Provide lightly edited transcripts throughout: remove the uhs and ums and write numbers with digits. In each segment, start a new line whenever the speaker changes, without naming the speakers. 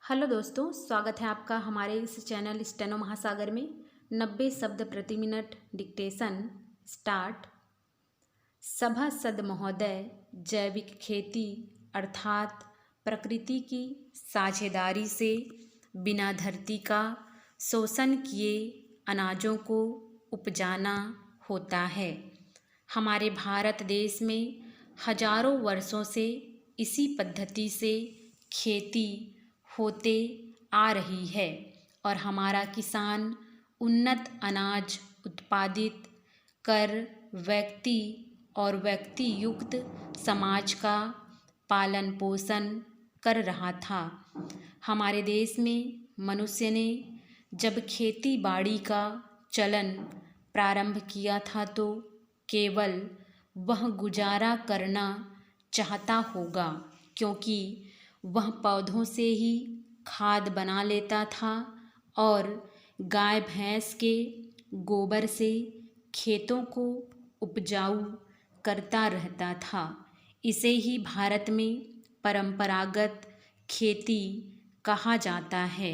Hello दोस्तों, स्वागत है आपका हमारे इस चैनल स्टेनो महासागर में। 90 शब्द प्रति मिनट डिक्टेशन स्टार्ट। सभासद महोदय, जैविक खेती अर्थात प्रकृति की साझेदारी से बिना धरती का शोषण किए अनाजों को उपजाना होता है। हमारे भारत देश में हजारों वर्षों से इसी पद्धति से खेती होते आ रही है और हमारा किसान उन्नत अनाज उत्पादित कर व्यक्ति और व्यक्ति युक्त समाज का पालन पोषण कर रहा था। हमारे देश में मनुष्य ने जब खेती बाड़ी का चलन प्रारंभ किया था तो केवल वह गुजारा करना चाहता होगा, क्योंकि वह पौधों से ही खाद बना लेता था और गाय भैंस के गोबर से खेतों को उपजाऊ करता रहता था। इसे ही भारत में परंपरागत खेती कहा जाता है,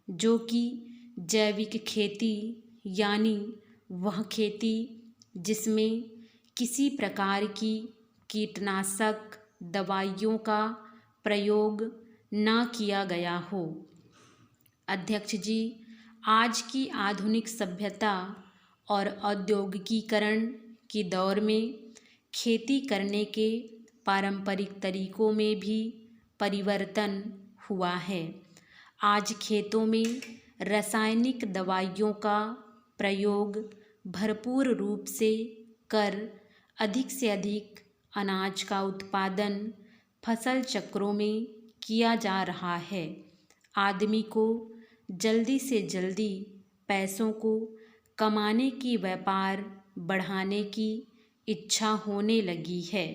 जो कि जैविक खेती यानी वह खेती जिसमें किसी प्रकार की कीटनाशक दवाइयों का प्रयोग ना किया गया हो। अध्यक्ष जी, आज की आधुनिक सभ्यता और औद्योगिकीकरण के दौर में खेती करने के पारंपरिक तरीकों में भी परिवर्तन हुआ है। आज खेतों में रासायनिक दवाइयों का प्रयोग भरपूर रूप से कर अधिक से अधिक अनाज का उत्पादन फसल चक्रों में किया जा रहा है। आदमी को जल्दी से जल्दी पैसों को कमाने की व्यापार बढ़ाने की इच्छा होने लगी है,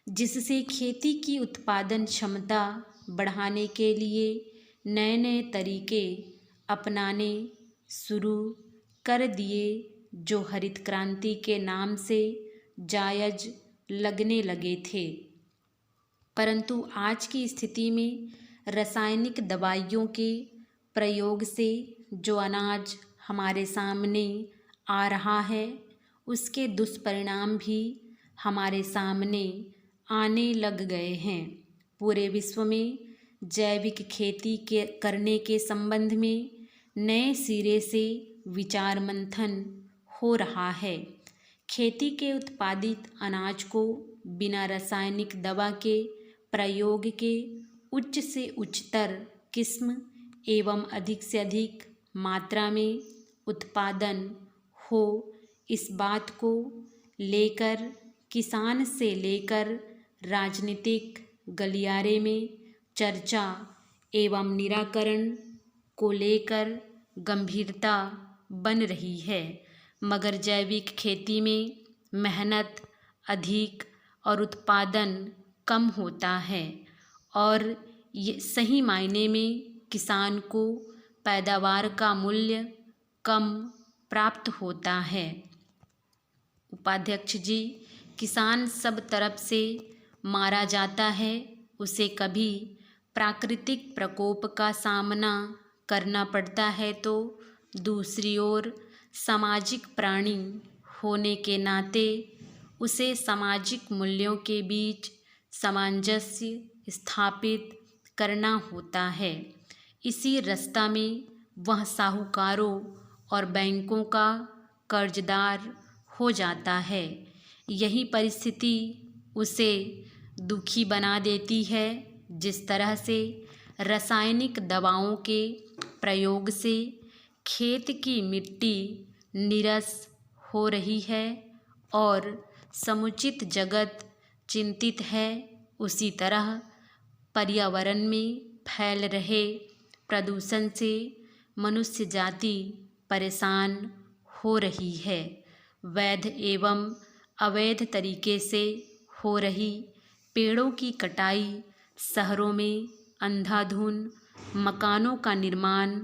जिससे खेती की उत्पादन क्षमता बढ़ाने के लिए नए नए तरीके अपनाने शुरू कर दिए, जो हरित क्रांति के नाम से जायज लगने लगे थे। परंतु आज की स्थिति में रासायनिक दवाइयों के प्रयोग से जो अनाज हमारे सामने आ रहा है, उसके दुष्परिणाम भी हमारे सामने आने लग गए हैं। पूरे विश्व में जैविक खेती करने के संबंध में नए सिरे से विचार मंथन हो रहा है। खेती के उत्पादित अनाज को बिना रासायनिक दवा के प्रयोग के उच्च से उच्चतर किस्म एवं अधिक से अधिक मात्रा में उत्पादन हो, इस बात को लेकर किसान से लेकर राजनीतिक गलियारे में चर्चा एवं निराकरण को लेकर गंभीरता बन रही है। मगर जैविक खेती में मेहनत अधिक और उत्पादन कम होता है और ये सही मायने में किसान को पैदावार का मूल्य कम प्राप्त होता है। उपाध्यक्ष जी, किसान सब तरफ से मारा जाता है। उसे कभी प्राकृतिक प्रकोप का सामना करना पड़ता है तो दूसरी ओर सामाजिक प्राणी होने के नाते उसे सामाजिक मूल्यों के बीच सामंजस्य स्थापित करना होता है। इसी रास्ता में वह साहूकारों और बैंकों का कर्जदार हो जाता है। यही परिस्थिति उसे दुखी बना देती है। जिस तरह से रासायनिक दवाओं के प्रयोग से खेत की मिट्टी नीरस हो रही है और समुचित जगत चिंतित है, उसी तरह पर्यावरण में फैल रहे प्रदूषण से मनुष्य जाति परेशान हो रही है। वैध एवं अवैध तरीके से हो रही पेड़ों की कटाई, शहरों में अंधाधुंध मकानों का निर्माण,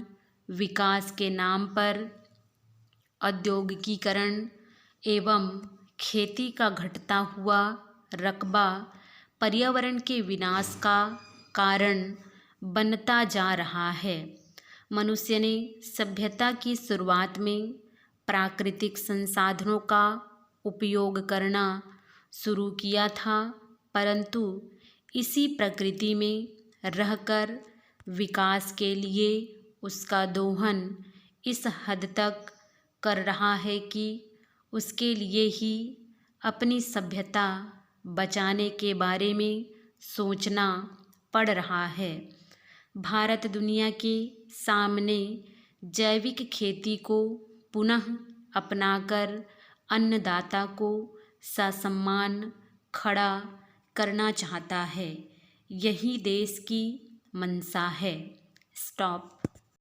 विकास के नाम पर औद्योगिकीकरण एवं खेती का घटता हुआ रकबा पर्यावरण के विनाश का कारण बनता जा रहा है। मनुष्य ने सभ्यता की शुरुआत में प्राकृतिक संसाधनों का उपयोग करना शुरू किया था, परंतु इसी प्रकृति में रहकर विकास के लिए उसका दोहन इस हद तक कर रहा है कि उसके लिए ही अपनी सभ्यता बचाने के बारे में सोचना पड़ रहा है। भारत दुनिया के सामने जैविक खेती को पुनः अपनाकर अन्नदाता को ससम्मान खड़ा करना चाहता है। यही देश की मंशा है। स्टॉप।